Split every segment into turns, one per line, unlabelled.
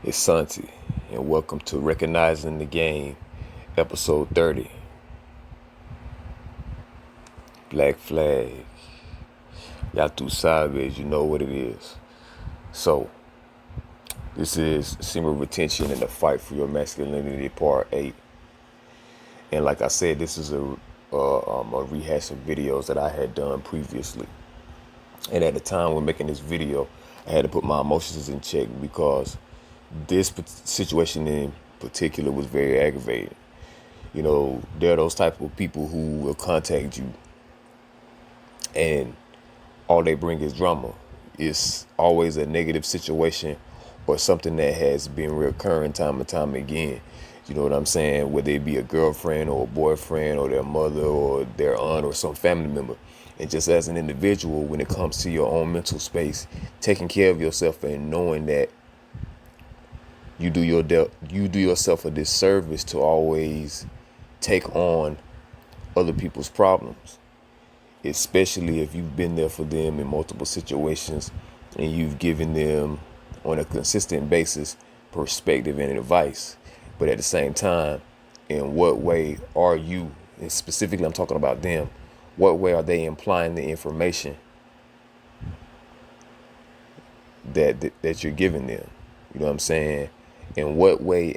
It's Santi, and welcome to Recognizing the Game, episode 30. Black Flag. Y'all too savage, you know what it is. So, this is Semen Retention and the Fight for Your Masculinity, Part 8. And like I said, this is a rehash of videos that I had done previously. And at the time when making this video, I had to put my emotions in check because this situation in particular was very aggravating. You know, there are those type of people who will contact you and all they bring is drama. It's always a negative situation or something that has been recurring time and time again. You know what I'm saying? Whether it be a girlfriend or a boyfriend or their mother or their aunt or some family member. And just as an individual, when it comes to your own mental space, taking care of yourself and knowing that you do yourself a disservice to always take on other people's problems, especially if you've been there for them in multiple situations and you've given them on a consistent basis perspective and advice. But at the same time, in what way are you, and specifically I'm talking about them, what way are they implying the information that you're giving them? You know what I'm saying? In what way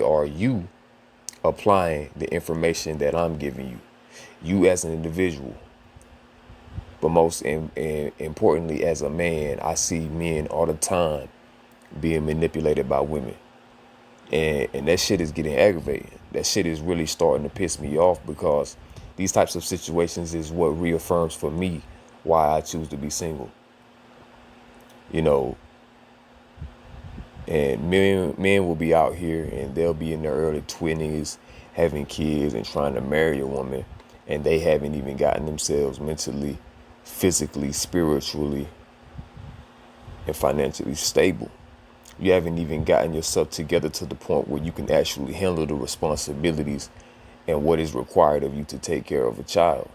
are you applying the information that I'm giving you? You as an individual, but most importantly as a man, I see men all the time being manipulated by women. And that shit is getting aggravating. That shit is really starting to piss me off because these types of situations is what reaffirms for me why I choose to be single. You know, and men will be out here and they'll be in their early 20s having kids and trying to marry a woman, and they haven't even gotten themselves mentally, physically, spiritually, and financially stable. You haven't even gotten yourself together to the point where you can actually handle the responsibilities and what is required of you to take care of a child.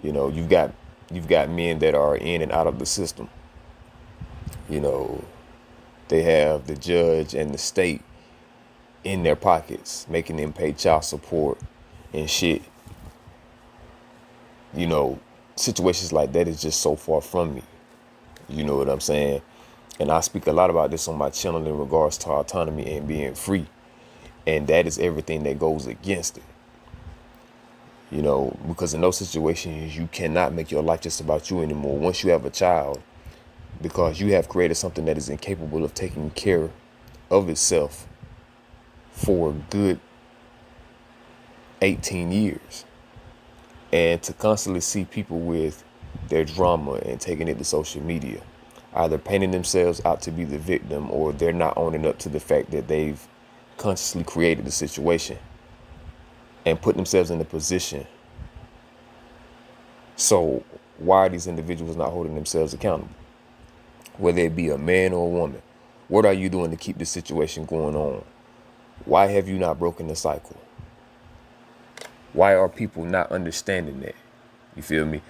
You know, you've got men that are in and out of the system. You know, they have the judge and the state in their pockets, making them pay child support and shit. You know, situations like that is just so far from me. You know what I'm saying? And I speak a lot about this on my channel in regards to autonomy and being free. And that is everything that goes against it. You know, because in those situations, you cannot make your life just about you anymore. Once you have a child, because you have created something that is incapable of taking care of itself for a good 18 years. And to constantly see people with their drama and taking it to social media, either painting themselves out to be the victim or they're not owning up to the fact that they've consciously created the situation and put themselves in a position. So why are these individuals not holding themselves accountable? Whether it be a man or a woman, what are you doing to keep this situation going on? Why have you not broken the cycle? Why are people not understanding that? You feel me?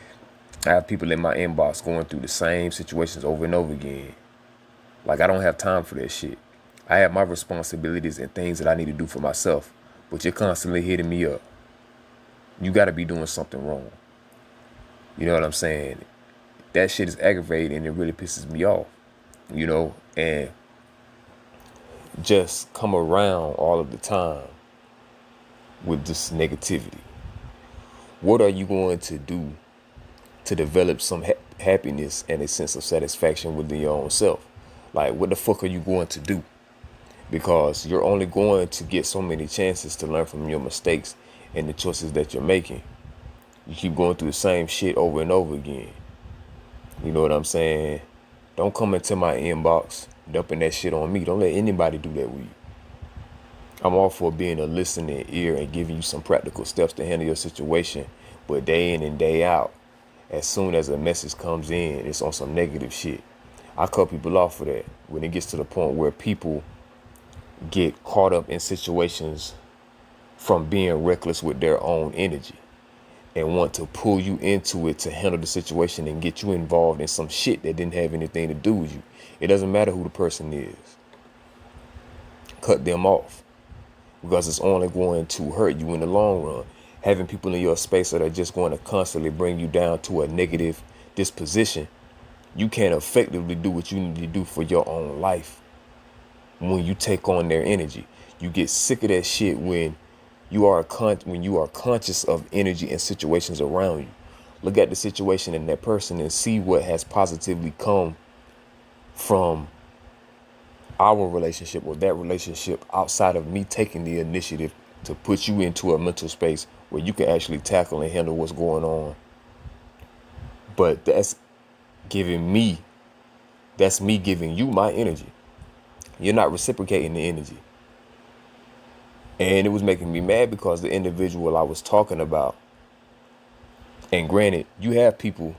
I have people in my inbox going through the same situations over and over again. Like, I don't have time for that shit. I have my responsibilities and things that I need to do for myself, but you're constantly hitting me up. You got to be doing something wrong. You know what I'm saying? That shit is aggravating and it really pisses me off, you know, and just come around all of the time with this negativity. What are you going to do to develop some happiness and a sense of satisfaction within your own self? Like, what the fuck are you going to do? Because you're only going to get so many chances to learn from your mistakes and the choices that you're making. You keep going through the same shit over and over again. You know what I'm saying? Don't come into my inbox dumping that shit on me. Don't let anybody do that with you. I'm all for being a listening ear and giving you some practical steps to handle your situation. But day in and day out, as soon as a message comes in, it's on some negative shit. I cut people off for that. When it gets to the point where people get caught up in situations from being reckless with their own energy. and want to pull you into it to handle the situation and get you involved in some shit that didn't have anything to do with you. It doesn't matter who the person is. Cut them off, because it's only going to hurt you in the long run. Having people in your space that are just going to constantly bring you down to a negative disposition, you can't effectively do what you need to do for your own life when you take on their energy. You get sick of that shit when you are conscious of energy and situations around you. Look at the situation in that person and see what has positively come from our relationship or that relationship outside of me taking the initiative to put you into a mental space where you can actually tackle and handle what's going on. But that's me giving you my energy. You're not reciprocating the energy. And it was making me mad because the individual I was talking about, and granted, you have people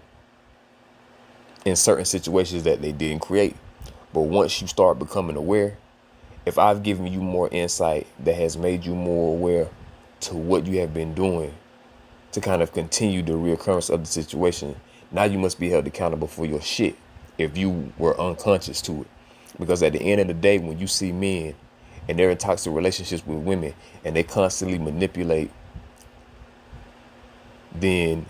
in certain situations that they didn't create. But once you start becoming aware, if I've given you more insight that has made you more aware to what you have been doing to kind of continue the reoccurrence of the situation, now you must be held accountable for your shit if you were unconscious to it. Because at the end of the day, when you see men and they're in toxic relationships with women and they constantly manipulate, then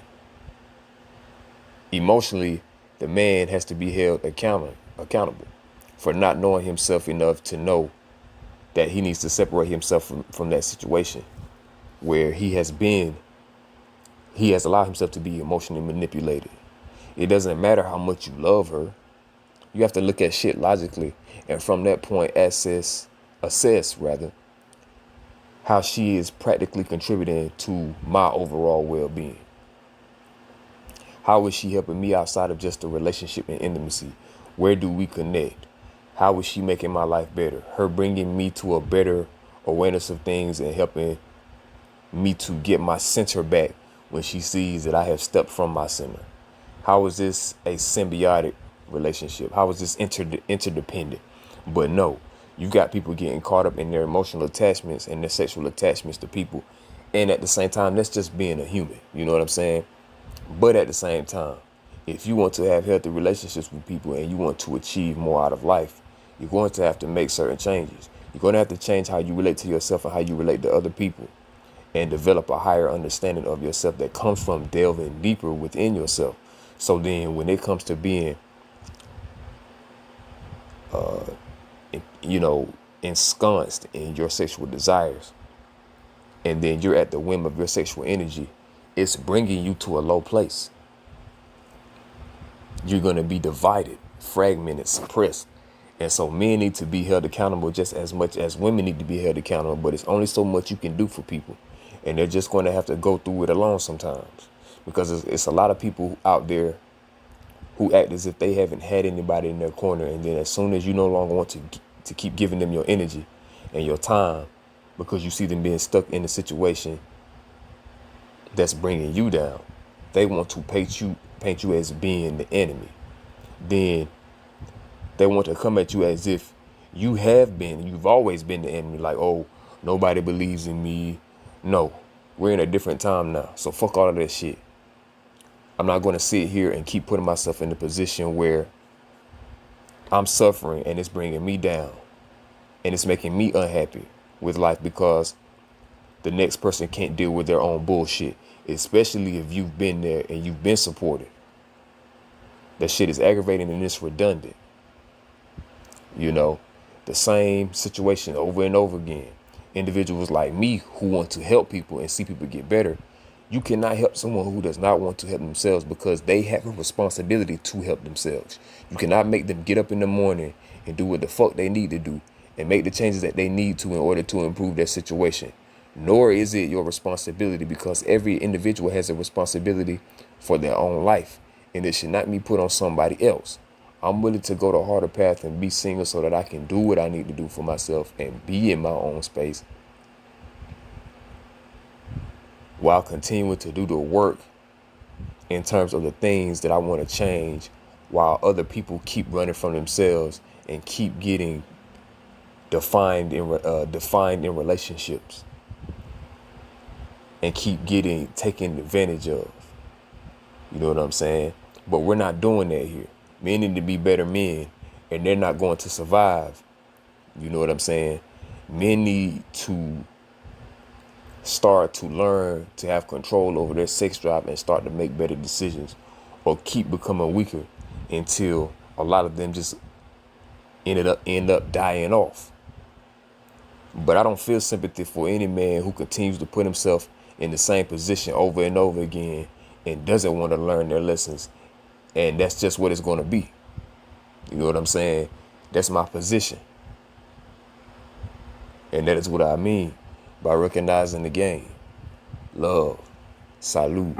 emotionally, the man has to be held accountable for not knowing himself enough to know that he needs to separate himself from that situation where he has allowed himself to be emotionally manipulated. It doesn't matter how much you love her. You have to look at shit logically, and from that point assess how she is practically contributing to my overall well-being. How is she helping me outside of just a relationship and intimacy? Where do we connect? How is she making my life better? Her bringing me to a better awareness of things and helping me to get my center back when she sees that I have stepped from my center. How is this a symbiotic relationship? How is this interdependent? But no, you got people getting caught up in their emotional attachments and their sexual attachments to people. And at the same time, that's just being a human. You know what I'm saying? But at the same time, if you want to have healthy relationships with people and you want to achieve more out of life, you're going to have to make certain changes. You're going to have to change how you relate to yourself and how you relate to other people, and develop a higher understanding of yourself that comes from delving deeper within yourself. So then when it comes to being, ensconced in your sexual desires, and then you're at the whim of your sexual energy, it's bringing you to a low place. You're going to be divided, fragmented, suppressed. And so men need to be held accountable just as much as women need to be held accountable. But it's only so much you can do for people. And they're just going to have to go through it alone sometimes. Because it's a lot of people out there who act as if they haven't had anybody in their corner. And then as soon as you no longer want to keep giving them your energy and your time, because you see them being stuck in a situation that's bringing you down, they want to paint you as being the enemy. Then they want to come at you as if you've always been the enemy. Like, oh, nobody believes in me. No, we're in a different time now. So fuck all of that shit. I'm not going to sit here and keep putting myself in a position where I'm suffering and it's bringing me down and it's making me unhappy with life because the next person can't deal with their own bullshit, especially if you've been there and you've been supported. That shit is aggravating and it's redundant. You know, the same situation over and over again. Individuals like me who want to help people and see people get better. You cannot help someone who does not want to help themselves because they have a responsibility to help themselves. You cannot make them get up in the morning and do what the fuck they need to do and make the changes that they need to in order to improve their situation. Nor is it your responsibility, because every individual has a responsibility for their own life, and it should not be put on somebody else. I'm willing to go the harder path and be single so that I can do what I need to do for myself and be in my own space while continuing to do the work in terms of the things that I want to change, while other people keep running from themselves and keep getting defined in relationships. and keep getting taken advantage of. You know what I'm saying? But we're not doing that here. Men need to be better men, and they're not going to survive. You know what I'm saying? Men need to start to learn to have control over their sex drive and start to make better decisions, or keep becoming weaker until a lot of them just end up dying off. But I don't feel sympathy for any man who continues to put himself in the same position over and over again and doesn't want to learn their lessons. And that's just what it's going to be. You know what I'm saying? That's my position. And that is what I mean by recognizing the game. Love. Salute.